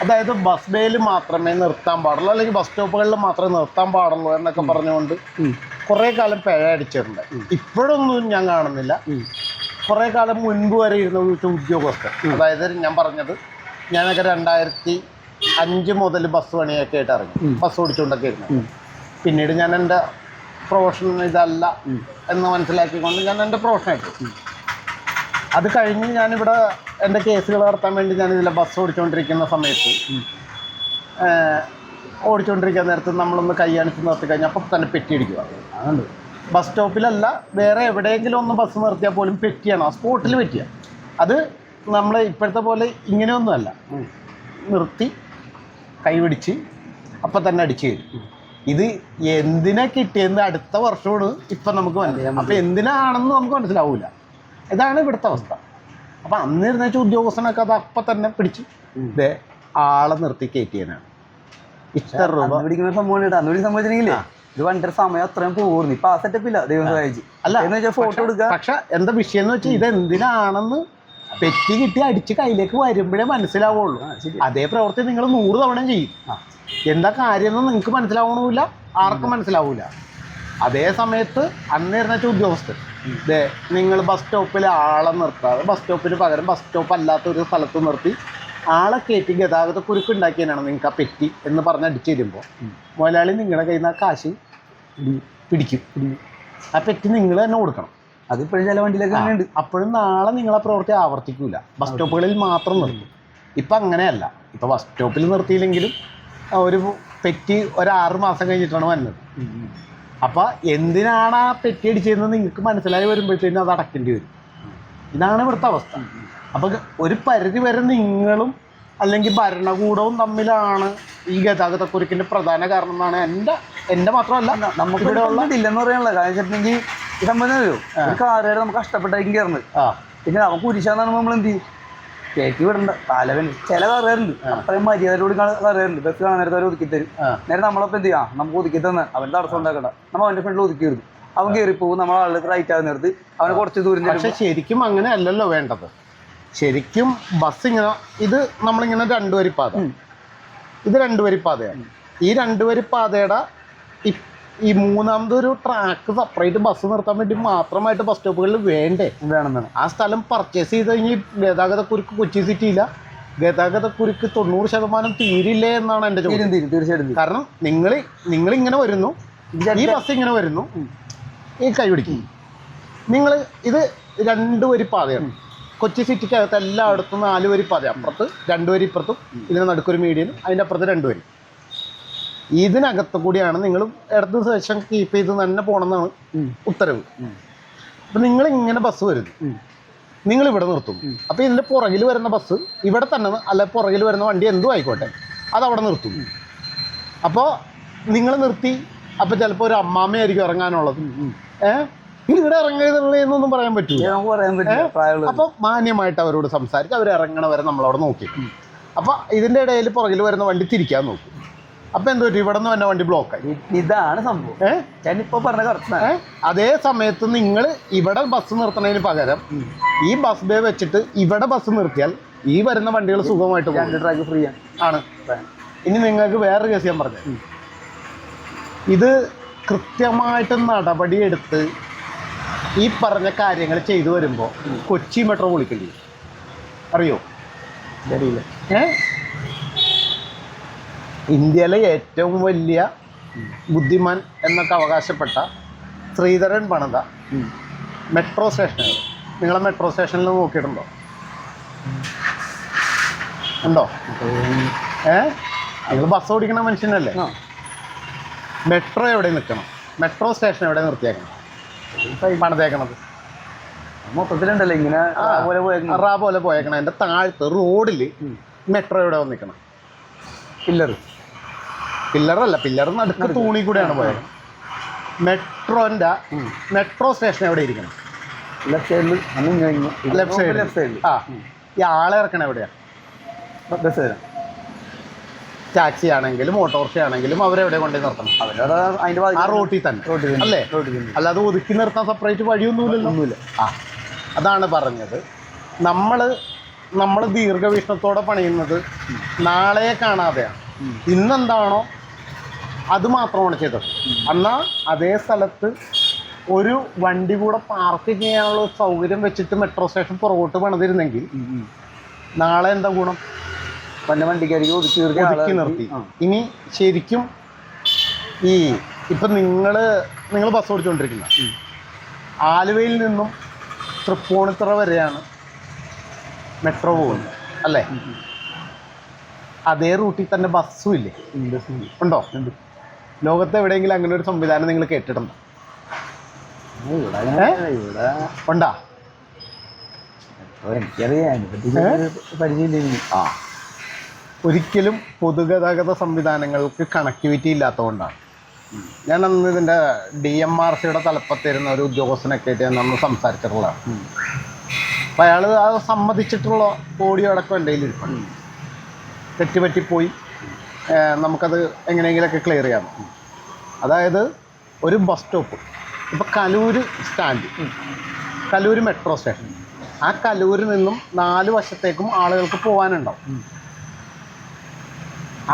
അതായത് ബസ് ബേയിൽ മാത്രമേ നിർത്താൻ പാടുള്ളൂ, അല്ലെങ്കിൽ ബസ് സ്റ്റോപ്പുകളിൽ മാത്രമേ നിർത്താൻ പാടുള്ളൂ എന്നൊക്കെ പറഞ്ഞുകൊണ്ട് കുറേ കാലം പിഴ അടിച്ചിട്ടുണ്ട്. ഇപ്പോഴൊന്നും ഞാൻ കാണുന്നില്ല. കുറേ കാലം മുൻപ് വരെ ഇരുന്ന ഉദ്യോഗസ്ഥർ, അതായത് ഞാൻ പറഞ്ഞത്, ഞാനൊക്കെ 2005 മുതൽ ബസ് പണിയൊക്കെ ആയിട്ട് ഇറങ്ങി ബസ് ഓടിച്ചുകൊണ്ടൊക്കെ ഇരുന്നു. പിന്നീട് ഞാൻ എൻ്റെ പ്രൊഫഷൻ ഇതല്ല എന്ന് മനസ്സിലാക്കിക്കൊണ്ട് ഞാൻ എൻ്റെ പ്രൊഫഷനായിട്ട് അത് കഴിഞ്ഞ് ഞാനിവിടെ എൻ്റെ കേസുകൾ നടത്താൻ വേണ്ടി ഞാൻ ഇതിലെ ബസ് ഓടിച്ചുകൊണ്ടിരിക്കുന്ന സമയത്ത് ഓടിച്ചുകൊണ്ടിരിക്കുന്ന നേരത്ത് നമ്മളൊന്ന് കൈ കാണിച്ച് നിർത്തി കഴിഞ്ഞാൽ അപ്പം തന്നെ പെറ്റി അടിക്കുക. അതുകൊണ്ട് ബസ് സ്റ്റോപ്പിലല്ല, വേറെ എവിടെയെങ്കിലും ഒന്ന് ബസ് നിർത്തിയാൽ പോലും പെറ്റിയാണ്, ആ സ്പോട്ടിൽ പെറ്റിയ. അത് നമ്മൾ ഇപ്പോഴത്തെ പോലെ ഇങ്ങനെയൊന്നുമല്ല, നിർത്തി കൈ പിടിച്ച് അപ്പം തന്നെ അടിച്ചു തരും. ഇത് എന്തിനാ കിട്ടിയെന്ന് അടുത്ത വർഷമാണ് ഇപ്പം നമുക്ക് മനസ്സിലാവും. അപ്പം എന്തിനാണെന്ന് നമുക്ക് മനസ്സിലാവില്ല. ഇതാണ് ഇവിടുത്തെ അവസ്ഥ. അപ്പം അന്നിരുന്ന ഉദ്യോഗസ്ഥനൊക്കെ അത് അപ്പം തന്നെ പിടിച്ച് ഇതേ ആളെ നിർത്തി കയറ്റിയനാണ്. ഇത്ര രൂപ പിടിക്കുന്ന സംഭവം അന്ന് സംഭവിച്ചില്ലെങ്കിലേ ഇത് വണ്ടിയുടെ സമയം അത്രയും പോകുന്നു. ഇപ്പൊ ആ സെറ്റപ്പ് ഇല്ല. ദൈവം സഹായിച്ച് അല്ല എന്ന് വെച്ചാൽ ഫോട്ടോ എടുക്കുക. പക്ഷെ എന്താ വിഷയം എന്ന് വെച്ചാൽ ഇത് എന്തിനാണെന്ന് പെറ്റി കിട്ടി അടിച്ച് കയ്യിലേക്ക് വരുമ്പോഴേ മനസ്സിലാവുള്ളൂ. അതേ പ്രവൃത്തി നിങ്ങൾ 100 തവണ ചെയ്യും. എന്താ കാര്യമെന്ന് നിങ്ങൾക്ക് മനസ്സിലാവണമില്ല, ആർക്കും മനസ്സിലാവില്ല. അതേ സമയത്ത് അന്നിരുന്ന ഉദ്യോഗസ്ഥർ ഇതേ നിങ്ങൾ ബസ് സ്റ്റോപ്പിൽ ആളെ നിർത്താതെ ബസ് സ്റ്റോപ്പിന് പകരം ബസ് സ്റ്റോപ്പ് അല്ലാത്തൊരു സ്ഥലത്ത് നിർത്തി ആളെ കയറ്റി ഗതാഗത കുരുക്ക് ഉണ്ടാക്കിയതിനാണ് നിങ്ങൾക്ക് ആ പെറ്റി എന്ന് പറഞ്ഞ് അടിച്ചു തരുമ്പോൾ മുതലാളി നിങ്ങളുടെ കയ്യിൽ നിന്ന് ആ കാശ് പിടിക്കും. ആ പെറ്റി നിങ്ങൾ തന്നെ കൊടുക്കണം. അതിപ്പോഴും ചില വണ്ടിയിലൊക്കെ ഉണ്ട്. അപ്പോഴും നാളെ നിങ്ങളെ പ്രവൃത്തി ആവർത്തിക്കൂല, ബസ് സ്റ്റോപ്പുകളിൽ മാത്രം നിർത്തും. ഇപ്പം അങ്ങനെയല്ല. ഇപ്പം ബസ് സ്റ്റോപ്പിൽ നിർത്തിയില്ലെങ്കിലും ഒരു പെറ്റി 6 മാസം കഴിഞ്ഞിട്ടാണ് വന്നത്. അപ്പം എന്തിനാണ് ആ പെറ്റി അടിച്ചതെന്ന് നിങ്ങൾക്ക് മനസ്സിലായി വരുമ്പോഴത്തേനും അത് അടക്കേണ്ടി വരും. ഇതാണ് ഇവിടുത്തെ അവസ്ഥ. അപ്പം ഒരു പരിധി വരെ നിങ്ങളും അല്ലെങ്കിൽ ഭരണകൂടവും തമ്മിലാണ് ഈ ഗതാഗതക്കുരുക്കിൻ്റെ പ്രധാന കാരണം എന്നാണ് എൻ്റെ മാത്രമല്ല നമുക്ക് ഇവിടെ ഇല്ലെന്ന് പറയാനുള്ള കാര്യം വെച്ചിട്ടുണ്ടെങ്കിൽ ഈ സംബന്ധം ഒരു കാറുകാരെ നമുക്ക് കഷ്ടപ്പെട്ടായിരിക്കും കയറുന്നത്. പിന്നെ നമുക്ക് കുരിശാന്നാണ് നമ്മൾ എന്ത് ചെയ്യും കയറ്റി വിടണ്ട തലവൻ. ചില കാറുകാരുണ്ട് അത്രയും മര്യാദയോട് കാറുകാരുണ്ട്. ബസ് കാണാൻ നേരത്തെ അവർ ഒതുക്കി തരും. നേരെ നമ്മളപ്പോൾ എന്ത് ചെയ്യാം, നമുക്ക് ഒതുക്കി തന്നെ അവൻ തടസ്സം ഉണ്ടാക്കണ്ട, നമ്മൾ അവൻ്റെ ഫ്രണ്ടിൽ ഒതുക്കി എടുത്തു. അവൻ കയറിപ്പോകും, നമ്മൾ ആളുകൾക്ക് റൈറ്റ് ആകുന്ന നേരത്ത് അവനെ കുറച്ച് ദൂരം. പക്ഷെ ശരിക്കും അങ്ങനെ അല്ലല്ലോ വേണ്ടത്. ശരിക്കും ബസ് ഇങ്ങനെ ഇത് നമ്മളിങ്ങനെ 2 വരിപ്പാത, ഇത് 2 വരിപ്പാതയാണ്. ഈ 2 വരിപ്പാതയുടെ ഈ മൂന്നാമതൊരു ട്രാക്ക് സെപ്പറേറ്റ് ബസ് നിർത്താൻ വേണ്ടി മാത്രമായിട്ട് ബസ് സ്റ്റോപ്പുകളിൽ വേണമെന്നാണ്. ആ സ്ഥലം പർച്ചേസ് ചെയ്ത് കഴിഞ്ഞ് ഗതാഗതക്കുരുക്ക് കൊച്ചി സിറ്റിയില്ല, ഗതാഗതക്കുരുക്ക് 90% തീരില്ലേ എന്നാണ് എൻ്റെ ചോദ്യം. തീർച്ചയായിട്ടും. കാരണം നിങ്ങളിങ്ങനെ വരുന്നു, ഈ ബസ് ഇങ്ങനെ വരുന്നു, ഈ കൈ പിടിക്കും. നിങ്ങൾ ഇത് 2 വരിപ്പാതയാണ്. കൊച്ചി സിറ്റിക്കകത്ത് എല്ലായിടത്തും 4 വരിപ്പാത, അപ്പുറത്ത് 2 വരി ഇപ്പുറത്തും, ഇതിന് നടുക്കൊരു മീഡിയനും, അതിൻ്റെ അപ്പുറത്ത് 2 വരി. ഇതിനകത്ത് കൂടിയാണ് നിങ്ങൾ ഇടത് സെക്ഷൻ കീപ്പ് ചെയ്ത് തന്നെ പോകണമെന്നാണ് ഉത്തരവ്. അപ്പം നിങ്ങളിങ്ങനെ ബസ് വരുന്നു, നിങ്ങളിവിടെ നിർത്തും. അപ്പോൾ ഇതിൻ്റെ പുറകിൽ വരുന്ന ബസ് ഇവിടെ തന്നെ, അല്ല പുറകിൽ വരുന്ന വണ്ടി എന്തും ആയിക്കോട്ടെ അതവിടെ നിർത്തും. അപ്പോൾ നിങ്ങൾ നിർത്തി, അപ്പോൾ ചിലപ്പോൾ ഒരു അമ്മാമ്മയായിരിക്കും ഇറങ്ങാനുള്ളത്. ഇവിടെ ഇറങ്ങരുതെന്നൊന്നും പറയാൻ പറ്റില്ല. അപ്പോൾ മാന്യമായിട്ട് അവരോട് സംസാരിച്ച് അവർ ഇറങ്ങണ വരെ നമ്മളവിടെ നോക്കി. അപ്പോൾ ഇതിൻ്റെ ഇടയിൽ പുറകിൽ വരുന്ന വണ്ടി തിരിക്കാൻ നോക്കും. അപ്പം എന്തോ ഇവിടെ നിന്ന് തന്നെ വണ്ടി ബ്ലോക്കായി. ഇതാണ് സംഭവം. ഞാനിപ്പോൾ പറഞ്ഞ കറക്റ്റ്. അതേ സമയത്ത് നിങ്ങൾ ഇവിടെ ബസ് നിർത്തുന്നതിന് പകരം ഈ ബസ് ബേ വെച്ചിട്ട് ഇവിടെ ബസ് നിർത്തിയാൽ ഈ വരുന്ന വണ്ടികൾ സുഖമായിട്ട് 2 ട്രാക്ക് ഫ്രീ ആണ്. ഇനി നിങ്ങൾക്ക് വേറൊരു കേസ് ഞാൻ പറഞ്ഞു. ഇത് കൃത്യമായിട്ട് നടപടിയെടുത്ത് ഈ പറഞ്ഞ കാര്യങ്ങൾ ചെയ്തു വരുമ്പോൾ കൊച്ചി മെട്രോ വിളിക്കേണ്ടി വരും. അറിയോ? അറിയില്ല. ഇന്ത്യയിലെ ഏറ്റവും വലിയ ബുദ്ധിമാൻ എന്നൊക്കെ അവകാശപ്പെട്ട ശ്രീധരൻ പണിത മെട്രോ സ്റ്റേഷനുകൾ നിങ്ങളെ മെട്രോ സ്റ്റേഷനിൽ നോക്കിയിട്ടുണ്ടോ? ഉണ്ടോ? നിങ്ങൾ ബസ് ഓടിക്കണ മനുഷ്യനല്ലേ? മെട്രോ എവിടെ നിൽക്കണം? മെട്രോ സ്റ്റേഷൻ എവിടെ നിർത്തിയേക്കണം? പണിതേക്കണത് മൊത്തത്തിലുണ്ടല്ലോ ഇങ്ങനെ പോലെ പോയേക്കണം. എൻ്റെ താഴത്ത് റോഡിൽ മെട്രോ എവിടെ വന്നിക്കണം? പില്ലറല്ല, പില്ലർ നടുക്ക് തൂണി കൂടെയാണ് പോയത്. മെട്രോ സ്റ്റേഷൻ എവിടെ ഇരിക്കണം? Left side. ഈ ആളെ ഇറക്കണം എവിടെയാണ്? ടാക്സി ആണെങ്കിലും ഓട്ടോറിക്ഷ ആണെങ്കിലും അവരെവിടെ കൊണ്ടുപോയി നിർത്തണം? ആ റോട്ടിൽ തന്നെ അല്ലേ? അല്ലാതെ ഒതുക്കി നിർത്താൻ സെപ്പറേറ്റ് വഴിയൊന്നുമില്ല. അതാണ് പറഞ്ഞത്. നമ്മൾ ദീർഘവീക്ഷണത്തോടെ പണിയുന്നത് നാളെ കാണാതെയാണ്. ഇന്നെന്താണോ അത് മാത്രമാണ് ചെയ്തത്. എന്നാൽ അതേ സ്ഥലത്ത് ഒരു വണ്ടി കൂടെ പാർക്ക് ചെയ്യാനുള്ള സൗകര്യം വെച്ചിട്ട് മെട്രോ സ്റ്റേഷൻ പുറകോട്ട് പണിതിരുന്നെങ്കിൽ നാളെ എന്താ ഗുണം? പല വണ്ടിക്കാരിക്ക് ഒതുക്കി നിർത്തി. ഇനി ശരിക്കും ഇപ്പം നിങ്ങൾ ബസ് ഓടിച്ചുകൊണ്ടിരിക്കുന്ന ആലുവയിൽ നിന്നും തൃപ്പൂണിത്തുറ വരെയാണ് മെട്രോ പോകുന്നത് അല്ലേ? അതേ റൂട്ടിൽ തന്നെ ബസ്സും ഇല്ലേ? ഉണ്ടോ? ലോകത്ത് എവിടെയെങ്കിലും അങ്ങനെ ഒരു സംവിധാനം നിങ്ങൾ കേട്ടിട്ടുണ്ടോ? ഉണ്ടാ? ആ, ഒരിക്കലും പൊതുഗതാഗത സംവിധാനങ്ങൾക്ക് കണക്ടിവിറ്റി ഇല്ലാത്തതുകൊണ്ടാണ്. ഞാൻ അന്ന് ഇതിൻ്റെ DMRCയുടെ തലപ്പത്തിരുന്ന ഒരു ഉദ്യോഗസ്ഥനൊക്കെ ആയിട്ട് ഞാൻ അന്ന് സംസാരിച്ചിട്ടുള്ളതാണ്. അപ്പം അയാൾ അത് സമ്മതിച്ചിട്ടുള്ള ഓഡിയോ അടക്കം എൻ്റെ കയ്യിലിരിപ്പുണ്ട്. തെറ്റുപറ്റിപ്പോയി, നമുക്കത് എങ്ങനെയെങ്കിലുമൊക്കെ ക്ലിയർ ചെയ്യാം. അതായത് ഒരു ബസ് സ്റ്റോപ്പ്, ഇപ്പോൾ Kaloor stand, Kaloor metro station, ആ കലൂരിൽ നിന്നും 4 വശത്തേക്കും ആളുകൾക്ക് പോകാനുണ്ടാവും.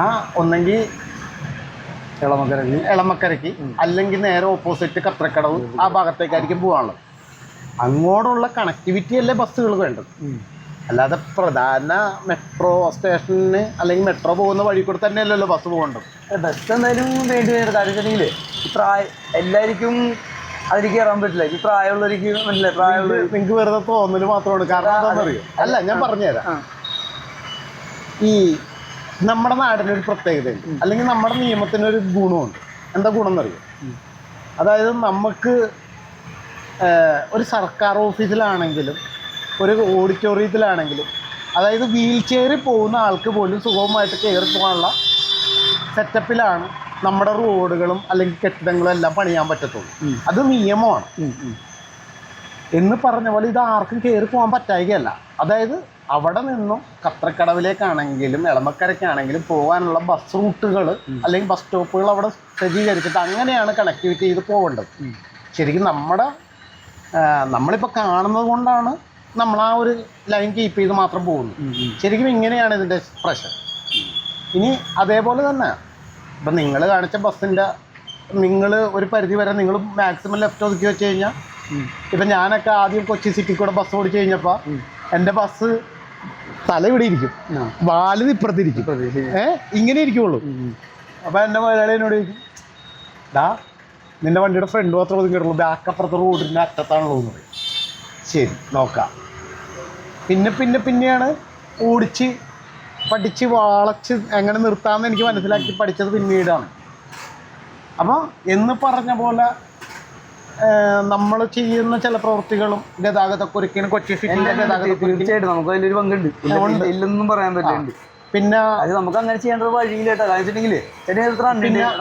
ആ ഒന്നെങ്കിൽ എളമക്കരയ്ക്ക് അല്ലെങ്കിൽ നേരെ ഓപ്പോസിറ്റ് കത്രക്കടവ് ആ ഭാഗത്തേക്കായിരിക്കും പോകാനുള്ളത്. അങ്ങോട്ടുള്ള കണക്ടിവിറ്റി അല്ലേ ബസ്സുകൾ വേണ്ടത്. അല്ലാതെ പ്രധാന മെട്രോ സ്റ്റേഷനിന് അല്ലെങ്കിൽ മെട്രോ പോകുന്ന വഴി കൂടെ തന്നെയല്ലല്ലോ ബസ് പോകേണ്ടത്. ബസ് എന്തായാലും വേണ്ടി വരുന്നത്. കാര്യം വെച്ചിട്ടുണ്ടെങ്കിൽ എല്ലാവർക്കും അതിലേക്ക് കയറാൻ പറ്റില്ല. ഈ പ്രായമുള്ളവർക്ക് മനസ്സിലായി, പ്രായമുള്ളവർ നിങ്ങൾക്ക് വെറുതെ തോന്നല് മാത്രമാണ്. കാരണം എന്താണെന്നറിയോ? അല്ല, ഞാൻ പറഞ്ഞുതരാം. ഈ നമ്മുടെ നാടിനൊരു പ്രത്യേകതയുണ്ട്, അല്ലെങ്കിൽ നമ്മുടെ നിയമത്തിനൊരു ഗുണമുണ്ട്. എന്താ ഗുണം എന്നറിയോ? അതായത് നമുക്ക് ഒരു സർക്കാർ ഓഫീസിലാണെങ്കിലും ഒരു ഓഡിറ്റോറിയത്തിലാണെങ്കിലും, അതായത് വീൽ ചെയറിൽ പോകുന്ന ആൾക്ക് പോലും സുഗമമായിട്ട് കയറി പോകാനുള്ള സെറ്റപ്പിലാണ് നമ്മുടെ റോഡുകളും അല്ലെങ്കിൽ കെട്ടിടങ്ങളും എല്ലാം പണിയാൻ പറ്റത്തുള്ളൂ. അത് നിയമമാണ്. എന്ന് പറഞ്ഞ പോലെ ഇത് ആർക്കും കയറി പോകാൻ പറ്റായികയല്ല. അതായത് അവിടെ നിന്നും കത്രക്കടവിലേക്കാണെങ്കിലും എളമക്കരയ്ക്കാണെങ്കിലും പോകാനുള്ള ബസ് റൂട്ടുകൾ അല്ലെങ്കിൽ ബസ് സ്റ്റോപ്പുകൾ അവിടെ സജ്ജീകരിച്ചിട്ട് അങ്ങനെയാണ് കണക്ടിവിറ്റി ചെയ്ത് പോകേണ്ടത്. ശരിക്കും നമ്മളിപ്പോൾ കാണുന്നത് കൊണ്ടാണ് നമ്മൾ ആ ഒരു ലൈൻ കീപ്പ് ചെയ്ത് മാത്രം പോകുന്നത്. ശരിക്കും ഇങ്ങനെയാണ് ഇതിൻ്റെ പ്രശ്നം. ഇനി അതേപോലെ തന്നെ ഇപ്പം നിങ്ങൾ കാണിച്ച ബസ്സിൻ്റെ നിങ്ങൾ ഒരു പരിധി വരെ നിങ്ങൾ മാക്സിമം ലെഫ്റ്റ് ഒതുക്കി വെച്ച് കഴിഞ്ഞാൽ, ഇപ്പം ഞാനൊക്കെ ആദ്യം കൊച്ചി സിറ്റി കൂടെ ബസ് ഓടിച്ച് കഴിഞ്ഞപ്പോൾ എൻ്റെ ബസ് തല ഇവിടെ ഇരിക്കും, വാല് ഇപ്പുറത്തിരിക്കും, ഇങ്ങനെ ഇരിക്കുള്ളൂ. അപ്പോൾ എൻ്റെ മലയാളി എന്നോട് ചോദിക്കും, ഡാ നിൻ്റെ വണ്ടിയുടെ ഫ്രണ്ട് മാത്രം ഒതുങ്ങിയിട്ടുള്ളൂ, ബാക്ക് അപ്പുറത്തെ റോഡിൻ്റെ അറ്റത്താണല്ലോ എന്ന് പറയും. ശരി, നോക്കാം. പിന്നെയാണ് ഓടിച്ച് പഠിച്ച് വളച്ച് എങ്ങനെ നിർത്താമെന്ന് എനിക്ക് മനസ്സിലാക്കി പഠിച്ചത് പിന്നീടാണ്. അപ്പോൾ എന്ന് പറഞ്ഞ പോലെ നമ്മൾ ചെയ്യുന്ന ചില പ്രവൃത്തികളും ഗതാഗതക്കുരുക്കിന് കൊച്ചി സിറ്റിയിലെ ഗതാഗതക്കുരുക്കിന് തീർച്ചയായിട്ടും നമുക്ക് അതിലൊരു പങ്കുണ്ട്, ഇല്ലെന്നും പറയാൻ പറ്റുന്നുണ്ട്. പിന്നെ അത് നമുക്ക് അങ്ങനെ ചെയ്യേണ്ട വഴിയിലേട്ടാ. കാരണം വെച്ചിട്ടുണ്ടെങ്കിൽ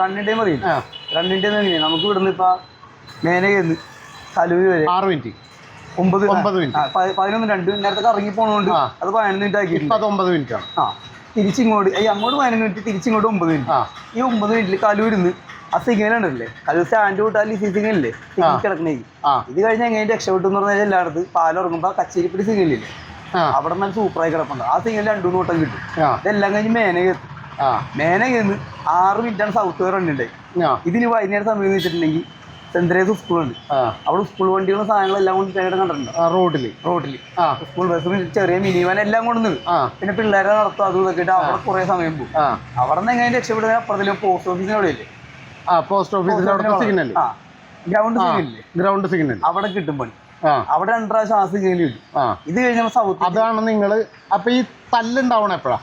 റണ്ണിൻ്റെയും പറയും. റണ്ണിൻ്റെ എങ്ങനെയാണ് നമുക്ക് ഇവിടുന്ന് ഇപ്പം മേനകന്ന് കലൂര് വരെ 6 മിനിറ്റ് 9 മിനിറ്റ് 11:02 നേരത്തെ ഇറങ്ങി പോണോണ്ട് അത് 11 മിനിറ്റ് ആക്കി. 9 മിനിറ്റ് ആണ്. തിരിച്ചിങ്ങോട്ട് അങ്ങോട്ട് 11 മിനിറ്റ്, തിരിച്ചിങ്ങോട്ട് 9 മിനിറ്റ്. ഈ 9 മിനിറ്റിൽ കലൂരിന്ന് ആ സിഗ്നൽ ഉണ്ടല്ലേ, കലൂർ സ്റ്റാൻഡ് വിട്ടാൽ ഈ സിഗ്നലില്ലേ കിടക്കണേ. ഇത് കഴിഞ്ഞാൽ എങ്ങനെ രക്ഷപ്പെട്ടു എന്ന് പറഞ്ഞാൽ എല്ലായിടത്ത് പാലിറങ്ങുമ്പോൾ കച്ചേരിപ്പടി സിഗ്നലില്ലേ, അവിടെ നല്ല സൂപ്പറായി കിടപ്പുണ്ട്. ആ സിഗ്നൽ 2-3 വട്ടം കിട്ടും. ഇതെല്ലാം കഴിഞ്ഞ് മേനകന്ന് 6 മിനിറ്റാണ് സൗത്ത് വെയർ റണ്ണുണ്ടായി. ഇതിന് വൈകുന്നേരം സമയം വെച്ചിട്ടുണ്ടെങ്കിൽ സെന്റ് തെരേസ സ്കൂളുണ്ട്, അവിടെ സ്കൂൾ വണ്ടികളും സാധനങ്ങളെല്ലാം കൊണ്ട് കണ്ടിട്ടുണ്ട്. റോഡിൽ സ്കൂൾ ബസ്, ചെറിയ മിനിവാൻ എല്ലാം കൊണ്ടുവന്നത്. പിന്നെ പിള്ളേരെ നടത്തും, അതും ഇതൊക്കെ ഇട്ട് അവിടെ കുറെ സമയം പോകും. അവിടെ നിന്ന് എങ്ങനെ രക്ഷപ്പെടുക? അപ്പുറത്തിലും പോസ്റ്റ് ഓഫീസിന് അവിടെയല്ലേ, പോസ്റ്റ് ഓഫീസിന്റെ സിഗ്നൽ, ഗ്രൗണ്ട് സിഗ്നൽ അവിടെ കിട്ടും പണി. അവിടെ 2 പ്രാവശ്യം ആ സിഗ്നൽ കിട്ടും. ഇത് കഴിഞ്ഞാൽ സൗത്ത്. അതാണ് നിങ്ങൾ അപ്പൊ ഈ തല്ലുണ്ടാവണം എപ്പോഴാ?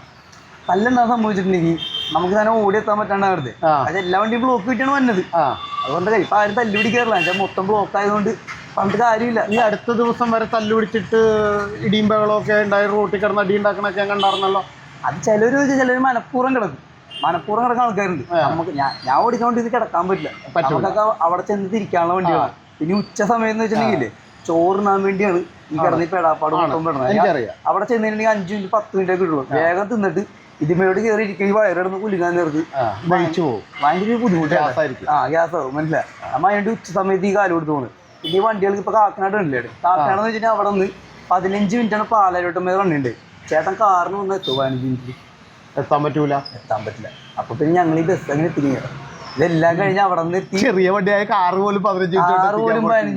തല്ലുണ്ടാകാൻ സംഭവിച്ചിട്ടുണ്ടെങ്കിൽ നമുക്ക് തന്നെ ഓടി എത്താൻ പറ്റാണ്ടാകരുത്. അത് എല്ലാ വണ്ടിയും ബ്ലോക്ക് കിട്ടിയാണ് വന്നത്. അതുകൊണ്ട് ഇപ്പൊ ആരും തല്ലു പിടിക്കാറില്ല, എന്നുവെച്ചാൽ മൊത്തം ബ്ലോക്ക് ആയതുകൊണ്ട് പണ്ട് കാര്യമില്ല. ഈ അടുത്ത ദിവസം വരെ തല്ലു പിടിച്ചിട്ട് ഇടിയും ബഹളമൊക്കെ ഉണ്ടായി, റോട്ടിൽ കിടന്ന് അടി ഉണ്ടാക്കണൊക്കെ ഞാൻ കണ്ടായിരുന്നല്ലോ. അത് ചിലർ മനഃപൂർവ്വം കിടക്കും, കിടക്കുന്ന ആൾക്കാരുണ്ട്. നമുക്ക് ഞാൻ ഓടിക്കാൻ വേണ്ടി ഇത് കിടക്കാൻ പറ്റില്ല. നമുക്കൊക്കെ അവിടെ ചെന്ന് തിരിക്കാനുള്ള വണ്ടികളാണ്. പിന്നെ ഉച്ച സമയം എന്ന് വെച്ചിട്ടുണ്ടെങ്കിൽ ചോറിനാൻ വേണ്ടിയാണ് ഈ കിടന്ന് പെടാപ്പാട് മൊത്തം പെടുന്നത്. അവിടെ ചെന്നിട്ടുണ്ടെങ്കിൽ 5 മിനിറ്റ് 10 മിനിറ്റ് ഒക്കെ കിട്ടുള്ളൂ. വേഗം തിന്നിട്ട് ഇതിമേട് കയറി ഇരിക്കും, ഈ വയറിടന്ന് കുലുങ്ങാൻ നേർത്ത് ഭയങ്കര ബുദ്ധിമുട്ടായിരിക്കും. ഗ്യാസ് ആവും, മനസ്സിലായി. നമ്മൾ അതിൻ്റെ ഉച്ച സമയത്ത് ഈ കാലം കൊടുത്ത് പോകുന്നത്. പിന്നെ ഈ വണ്ടികൾക്ക് ഇപ്പൊ കാക്കനാട് ഉണ്ടല്ലേ, കാക്കനാട് എന്ന് വെച്ചിട്ടുണ്ടെങ്കിൽ അവിടെ നിന്ന് 15 മിനിറ്റാണ് പാലാരോട്ടം വരെ റണ്ണുണ്ട്. ചേട്ടൻ കാറിന് വന്ന് എത്തും 15 മിനിറ്റ് എത്താൻ പറ്റില്ല. അപ്പൊ പിന്നെ ഞങ്ങൾ ഈ ബസ് അങ്ങനെ എത്തിക്കുക. ഇതെല്ലാം കഴിഞ്ഞ് അവിടെ നിന്ന് എത്തി. ചെറിയ വണ്ടിയായ കാറ് പോലും 15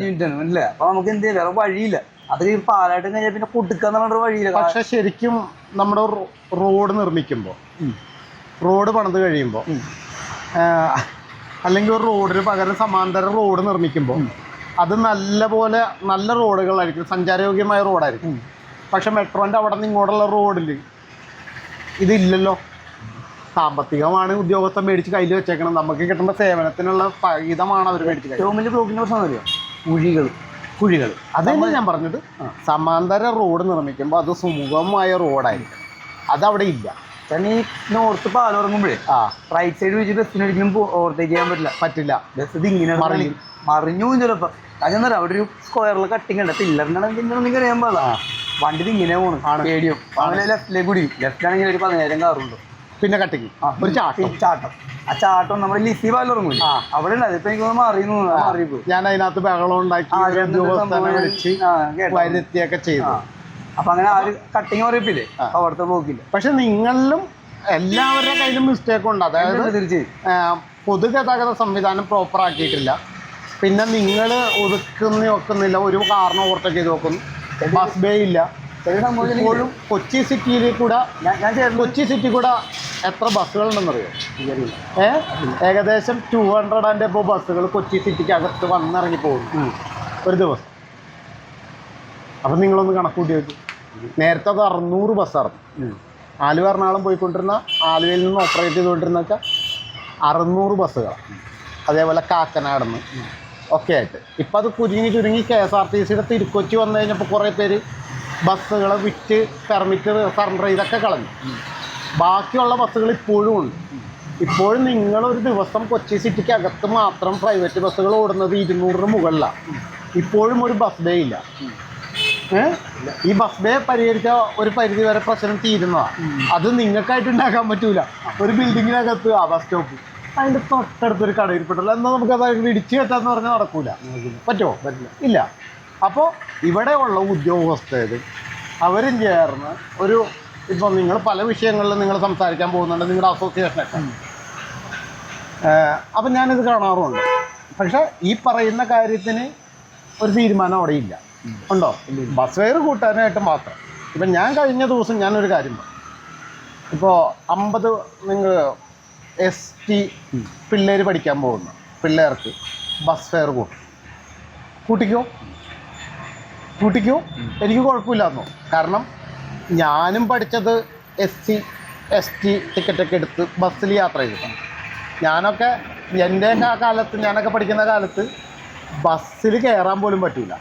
മിനിറ്റ് ആണ്, മനസ്സിലായി. അപ്പൊ നമുക്ക് എന്ത് വേറെ വഴിയില്ല. അത് പാലായിട്ട് കഴിഞ്ഞാൽ പിന്നെ കൊടുക്കാന്ന് പറഞ്ഞ വഴിയില്ല. പക്ഷെ ശരിക്കും നമ്മുടെ റോഡ് നിർമ്മിക്കുമ്പോൾ, റോഡ് പണിത് കഴിയുമ്പോൾ, അല്ലെങ്കിൽ ഒരു റോഡിന് പകരം സമാന്തര റോഡ് നിർമ്മിക്കുമ്പോൾ അത് നല്ല റോഡുകളായിരിക്കും, സഞ്ചാരയോഗ്യമായ റോഡായിരിക്കും. പക്ഷെ മെട്രോൻ്റെ അവിടെ നിന്ന് ഇങ്ങോട്ടുള്ള റോഡിൽ ഇതില്ലല്ലോ. സാമ്പത്തികമാണ് ഉദ്യോഗസ്ഥൻ മേടിച്ച് കയ്യിൽ വെച്ചേക്കണം. നമുക്ക് കിട്ടുന്ന സേവനത്തിനുള്ള ഫലിതമാണ് അവർ മേടിച്ച് ഏറ്റവും വലിയ ബ്ലോക്കിന്റെ പ്രശ്നം അറിയാം, കുഴികൾ. അതന്നെ ഞാൻ പറഞ്ഞത്. സമാന്തര റോഡ് നിർമ്മിക്കുമ്പോൾ അത് സുമുഖമായ റോഡായിരിക്കും. അതവിടെ ഇല്ല. ഈ നോർത്ത് പാലം ഇറങ്ങുമ്പോഴേ റൈറ്റ് സൈഡ് വെച്ച് ബസ്സിന് ഒരിക്കലും ഓവർടേക്ക് ചെയ്യാൻ പറ്റില്ല. ബസ് ഇത് ഇങ്ങനെ മറിഞ്ഞു ചിലപ്പോ. അതെന്താ അവിടെ ഒരു സ്ക്വയറിൽ കട്ടിങ് ഉണ്ട്, പില്ലറിനാണെങ്കിൽ പിന്നെ ഒന്നും അറിയാൻ പാടില്ല. വണ്ടി ഇത് ഇങ്ങനെ പോകണം, പേടിയും. അങ്ങനെ ലെഫ്റ്റിലേക്ക് കുടിക്കും. ലെഫ്റ്റിലാണെങ്കിൽ ഒരു 15,000 കാറുണ്ട്. പിന്നെ കട്ടിങ് ഒരു ചാട്ടം. ആ ചാട്ടം നമ്മുടെ ലിസി പാലം ഇറങ്ങൂല, അവിടെ ഉണ്ട്. അതിപ്പോ എനിക്ക് മാറിപ്പോയി. ഞാൻ അതിനകത്ത് ബഹളം ഉണ്ടാക്കി വരുത്തിയൊക്കെ ചെയ്തു. അപ്പൊ അങ്ങനെ ആ ഒരു കട്ടിങ് പറയിപ്പില്ലേ അവിടുത്തെ ബ്ലോക്കില്ല. പക്ഷെ നിങ്ങളിലും എല്ലാവരുടെ കയ്യിലും മിസ്റ്റേക്ക് ഉണ്ട്. അതായത് പൊതുഗതാഗത സംവിധാനം പ്രോപ്പർ ആക്കിയിട്ടില്ല. പിന്നെ നിങ്ങൾ വെക്കുന്നില്ല, ഒരു കാറിന് ഓവർടേക്ക് ചെയ്ത് നോക്കുന്നു. ബസ് ബേ ഇല്ല. ഇപ്പോഴും കൊച്ചി സിറ്റിയിൽ കൂടെ കൊച്ചി സിറ്റി കൂടെ എത്ര ബസ്സുകളുണ്ടെന്നറിയോ? ഏകദേശം 200 ഇപ്പോൾ ബസ്സുകൾ കൊച്ചി സിറ്റിക്ക് അകത്ത് വന്നിറങ്ങി പോകുന്നു ഒരു ദിവസം. അപ്പം നിങ്ങളൊന്ന് കണക്കൂട്ടി വെച്ചു. നേരത്തെ അത് 600 ബസ്സായിരുന്നു. ആലുവ എറണാകുളം പോയിക്കൊണ്ടിരുന്ന, ആലുവയിൽ നിന്ന് ഓപ്പറേറ്റ് ചെയ്തുകൊണ്ടിരുന്ന വെച്ചാൽ 600 ബസ്സുകളാണ്. അതേപോലെ കാക്കനാടുന്ന് ഒക്കെ ആയിട്ട്. ഇപ്പം അത് ചുരുങ്ങി KSRTCയുടെ തിരുക്കൊച്ചി വന്നു കഴിഞ്ഞപ്പോൾ കുറേ പേര് ബസ്സുകളെ വിറ്റ് പെർമിറ്റ് സറണ്ടർ ചെയ്തൊക്കെ കളഞ്ഞു. ബാക്കിയുള്ള ബസ്സുകൾ ഇപ്പോഴും ഉണ്ട്. ഇപ്പോഴും നിങ്ങളൊരു ദിവസം കൊച്ചി സിറ്റിക്ക് അകത്ത് മാത്രം പ്രൈവറ്റ് ബസ്സുകൾ ഓടുന്നത് 200-ന് മുകളിലാണ്. ഇപ്പോഴും ഒരു ബസ് ഡേ ഇല്ല. ഈ ബസ് ഡേ പരിഹരിച്ച ഒരു പരിധി വരെ പ്രശ്നം തീരുന്നതാണ്. അത് നിങ്ങൾക്കായിട്ട് ഉണ്ടാക്കാൻ പറ്റൂല. ഒരു ബിൽഡിങ്ങിനകത്ത് ബസ് സ്റ്റോപ്പ്, അതിൻ്റെ തൊട്ടടുത്തൊരു കടയിൽ പെട്ടുള്ളൂ. എന്നാൽ നമുക്ക് അത് ഇടിച്ചു കെട്ടാന്ന് പറഞ്ഞാൽ നടക്കൂല. പറ്റുമോ? പറ്റില്ല. ഇല്ല. അപ്പോൾ ഇവിടെ ഉള്ള ഉദ്യോഗസ്ഥർ അവരും ചേർന്ന് ഒരു, ഇപ്പോൾ നിങ്ങൾ പല വിഷയങ്ങളിൽ നിങ്ങൾ സംസാരിക്കാൻ പോകുന്നുണ്ട്, നിങ്ങളുടെ അസോസിയേഷനൊക്കെ. അപ്പം ഞാനിത് കാണാറുമുണ്ട്. പക്ഷേ ഈ പറയുന്ന കാര്യത്തിന് ഒരു തീരുമാനം അവിടെ ഇല്ല. ഉണ്ടോ? ബസ് ഫെയർ കൂട്ടാനായിട്ട് മാത്രം. ഇപ്പം ഞാൻ കഴിഞ്ഞ ദിവസം ഞാനൊരു കാര്യം പറഞ്ഞു. ഇപ്പോൾ 50 നിങ്ങൾ ST പിള്ളേർ പഠിക്കാൻ പോകുന്ന പിള്ളേർക്ക് ബസ് ഫെയർ കൂട്ടിക്കോ. എനിക്ക് കുഴപ്പമില്ലാന്നോ. കാരണം ഞാനും പഠിച്ചത് SC ST ടിക്കറ്റൊക്കെ എടുത്ത് ബസ്സിൽ യാത്ര ചെയ്തു. ഞാനൊക്കെ എൻ്റെയൊക്കെ ആ കാലത്ത്, ഞാനൊക്കെ പഠിക്കുന്ന കാലത്ത് ബസ്സിൽ കയറാൻ പോലും പറ്റില്ല.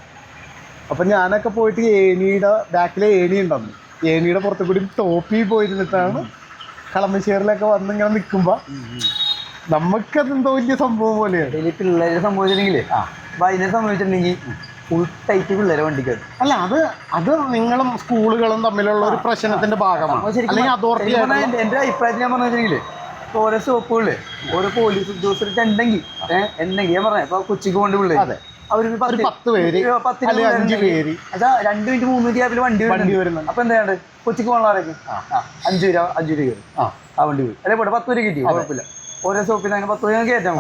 അപ്പം ഞാനൊക്കെ പോയിട്ട് ഏണിയുടെ ബാക്കിലെ ഏണി ഉണ്ടെന്ന്, ഏണിയുടെ പുറത്തു കൂടി ടോപ്പിൽ പോയിരുന്നിട്ടാണ് കളമശ്ശേരിലൊക്കെ വന്ന് ഇങ്ങനെ നിൽക്കുമ്പോൾ നമുക്കതെന്തോ വലിയ സംഭവം പോലെയാണ്. പിള്ളേരെ സംഭവിച്ചിട്ടുണ്ടെങ്കിലേ അതിനെ സംഭവിച്ചിട്ടുണ്ടെങ്കിൽ ഫുൾ ടൈറ്റ് പിള്ളേരെ വണ്ടിക്കാണ്. അല്ല, അത് നിങ്ങളും സ്കൂളുകളും തമ്മിലുള്ള ഒരു പ്രശ്നത്തിന്റെ ഭാഗമാണ്. അല്ലെങ്കിൽ അതോറിറ്റി. എൻ്റെ അഭിപ്രായത്തിൽ ഞാൻ പറഞ്ഞു ഓരോ സ്റ്റോപ്പുകളില് ഓരോ പോലീസ് ഉദ്യോഗസ്ഥർക്ക് ഉണ്ടെങ്കിൽ ഞാൻ പറഞ്ഞ ഇപ്പൊ കൊച്ചിക്ക് കൊണ്ട് പിള്ളേർ അവർക്ക് 10 പേര് 5 പേര് 2 മിനിറ്റ് 3 മിനിറ്റ് ഗ്യാപ്പിൽ വണ്ടി വരുന്നുണ്ട്. അപ്പൊ എന്താ കൊച്ചിക്ക് പോകാനൊക്കെ 5 രൂപ കയറി ആ വണ്ടി പോയി. അല്ലെ പോട്ടെ 10 രൂപ കിട്ടി, കുഴപ്പമില്ല. ഓരോ സ്റ്റോപ്പിൽ നിന്ന് 10 രൂപ കയറ്റാൻ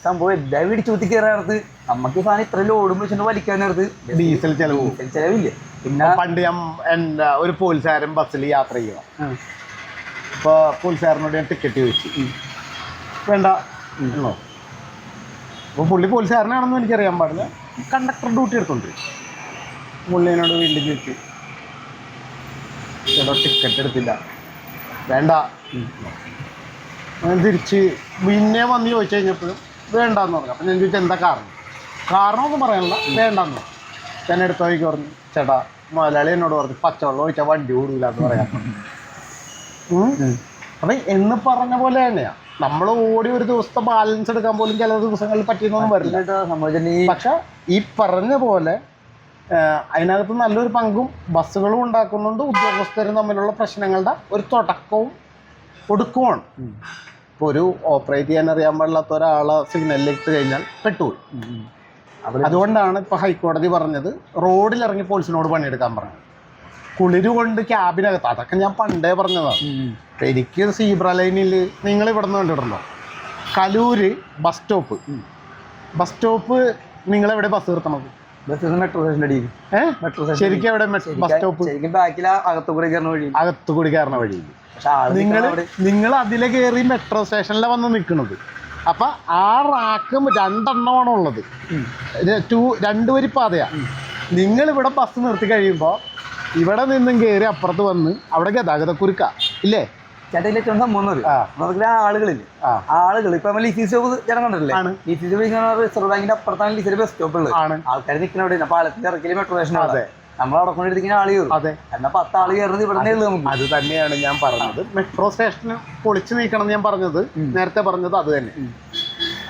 സംഭവം എല്ലാവരും ഇടിച്ചൂത്തി കയറാനടുത്ത് നമുക്ക് ഈ സാധനം ഇത്ര ലോഡും വെച്ചിട്ട് വലിക്കാനടുത്ത് ഡീസൽ ചെലവില്ല. പിന്നെ പണ്ട് ഞാൻ എൻ്റെ ഒരു പോലീസുകാരൻ ബസ്സിൽ യാത്ര ചെയ്യണം. അപ്പോൾ പോലീസുകാരനോട് ഞാൻ ടിക്കറ്റ് ചോദിച്ചു, വേണ്ട എന്നോ. അപ്പോൾ പുള്ളി പോലീസുകാരനാണെന്നും എനിക്കറിയാൻ പാടില്ല. Conductor duty എടുത്തോണ്ടിരിക്കും. പുള്ളിനോട് വീണ്ടും ചോദിച്ചു, ചേട്ടാ ടിക്കറ്റ് എടുത്തില്ല, വേണ്ട. ഞാൻ തിരിച്ച് പിന്നെ വന്ന് ചോദിച്ചു കഴിഞ്ഞപ്പോഴും വേണ്ടെന്ന് പറഞ്ഞു. അപ്പം ഞാൻ ചോദിച്ചാൽ എന്താ കാരണമൊന്നും പറയാനില്ല, വേണ്ടെന്ന് പറഞ്ഞു. ഞാൻ എടുത്ത വഴിക്ക് പറഞ്ഞു, ചേട്ടാ മുതലാളി എന്നോട് പറഞ്ഞു പച്ചവെള്ളം ഒഴിച്ചാൽ വണ്ടി ഓടൂല എന്ന് പറയാം. അപ്പം എന്ന് പറഞ്ഞ പോലെ തന്നെയാണ് നമ്മൾ ഓടി ഒരു ദിവസത്തെ ബാലൻസ് എടുക്കാൻ പോലും ചില ദിവസങ്ങളിൽ പറ്റിയെന്നൊന്നും വരില്ല. പക്ഷെ ഈ പറഞ്ഞ പോലെ അതിനകത്ത് നല്ലൊരു പങ്കും ബസ്സുകളും ഉണ്ടാക്കുന്നുണ്ട്. ഉദ്യോഗസ്ഥരും തമ്മിലുള്ള പ്രശ്നങ്ങളുടെ ഒരു തുടക്കവും ഒടുക്കമാണ്. ഇപ്പോൾ ഒരു ഓപ്പറേറ്റ് ചെയ്യാൻ അറിയാൻ പാടില്ലാത്ത ഒരാളെ സിഗ്നലിലിട്ട് കഴിഞ്ഞാൽ പെട്ടുപോയി. അതുകൊണ്ടാണ് ഇപ്പോൾ ഹൈക്കോടതി പറഞ്ഞത് റോഡിലിറങ്ങി പോലീസിനോട് പണിയെടുക്കാൻ പറഞ്ഞത്. കുളിര് കൊണ്ട് ക്യാബിനകത്ത്, അതൊക്കെ ഞാൻ പണ്ടേ പറഞ്ഞതാണ്. എനിക്ക് സീബ്ര ലൈനിൽ നിങ്ങൾ ഇവിടെ നിന്ന് കണ്ടിട്ടുണ്ടോ? കലൂര് ബസ് സ്റ്റോപ്പ് നിങ്ങളെവിടെ ബസ് നിർത്തണത്? മെട്രോ സ്റ്റേഷൻ്റെ ശരിക്കും എവിടെ ബസ് സ്റ്റോപ്പ്? അകത്തുകൂടി കയറുന്ന വഴിയിൽ നിങ്ങൾ അതിലെ കയറി മെട്രോ സ്റ്റേഷനിലെ വന്ന് നിൽക്കുന്നത്. അപ്പം ആ റാക്ക് 2 എണ്ണമാണ് ഉള്ളത്. 2 വരി പാതയാണ്. നിങ്ങളിവിടെ ബസ് നിർത്തി കഴിയുമ്പോൾ ഇവിടെ നിന്നും കയറി അപ്പുറത്ത് വന്ന് അവിടെ ഗതാഗതക്കുരുക്ക ഇല്ലേ? ചേട്ടയിൽ ഏറ്റവും സംഭവം നമുക്ക് ആളുകളില്ല ആളുകൾ ഇപ്പൊ നമ്മൾ ലിസി സ്റ്റോപ്പ് ചേട്ടൻ കണ്ടിട്ടില്ലേ ലിസി സ്റ്റോപ്പ് റിസർവ് ബാങ്കിന്റെ അപ്പുറത്താണ് ലിസിയുടെ ബസ് സ്റ്റോപ്പ് ഉള്ളത് ആൾക്കാർ നിൽക്കുന്ന അവിടെ പാലത്തിന്റെ ഇറക്കില് മെട്രോ സ്റ്റേഷൻ നമ്മൾ അവിടെ കൊണ്ടിരിക്കുന്ന ആള് കയറും എന്നാ 10 ആള് കയറുന്നത് ഇവിടെ നമുക്ക് അത് തന്നെയാണ് ഞാൻ പറഞ്ഞത്. മെട്രോ സ്റ്റേഷന് പൊളിച്ചു നീക്കണം എന്ന് ഞാൻ പറഞ്ഞത് നേരത്തെ പറഞ്ഞത് അത് തന്നെ.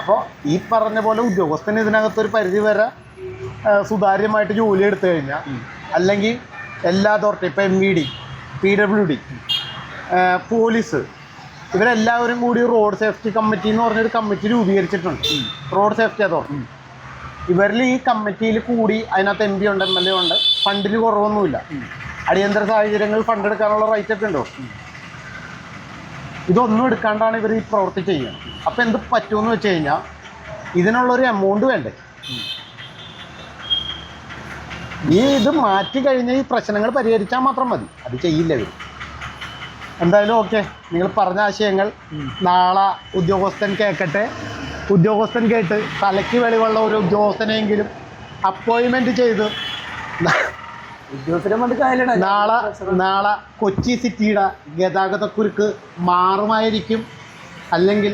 അപ്പോൾ ഈ പറഞ്ഞ പോലെ ഉദ്യോഗസ്ഥന് ഇതിനകത്തൊരു പരിധി വരെ സുതാര്യമായിട്ട് ജോലി എടുത്തു കഴിഞ്ഞാൽ, അല്ലെങ്കിൽ എല്ലാ അതോറിറ്റി ഇപ്പം MVD, PWD, പോലീസ്, ഇവരെല്ലാവരും കൂടി റോഡ് സേഫ്റ്റി കമ്മിറ്റി എന്ന് പറഞ്ഞൊരു കമ്മിറ്റി രൂപീകരിച്ചിട്ടുണ്ട്. Road safety authority. ഇവരിൽ ഈ കമ്മിറ്റിയിൽ കൂടി അതിനകത്ത് MP ഉണ്ട്, MLA ഉണ്ട്. ഫണ്ടിന് കുറവൊന്നുമില്ല. അടിയന്തര സാഹചര്യങ്ങളിൽ ഫണ്ട് എടുക്കാനുള്ള റൈറ്റ് ഒക്കെ ഉണ്ടോ? ഇതൊന്നും എടുക്കാണ്ടാണ് ഇവർ ഈ പ്രവൃത്തി ചെയ്യുന്നത്. അപ്പോൾ എന്ത് പറ്റുമെന്ന് വെച്ച് കഴിഞ്ഞാൽ ഇതിനുള്ളൊരു എമൗണ്ട് വേണ്ടേ? ഇത് മാറ്റി കഴിഞ്ഞാൽ ഈ പ്രശ്നങ്ങൾ പരിഹരിച്ചാൽ മാത്രം മതി. അത് ചെയ്യില്ല ഇവർ. എന്തായാലും ഓക്കെ, നിങ്ങൾ പറഞ്ഞ ആശയങ്ങൾ നാളെ ഉദ്യോഗസ്ഥൻ കേൾക്കട്ടെ. ഉദ്യോഗസ്ഥൻ കേട്ട് തലയ്ക്ക് വെളിവുള്ള ഒരു ഉദ്യോഗസ്ഥനെങ്കിലും അപ്പോയിൻമെൻറ്റ് ചെയ്ത് നാളെ കൊച്ചി സിറ്റിയുടെ ഗതാഗതക്കുരുക്ക് മാറുമായിരിക്കും, അല്ലെങ്കിൽ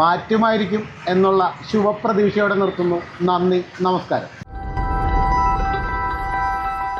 മാറ്റുമായിരിക്കും എന്നുള്ള ശുഭപ്രതീക്ഷയോടെ നിർത്തുന്നു. നന്ദി, നമസ്കാരം.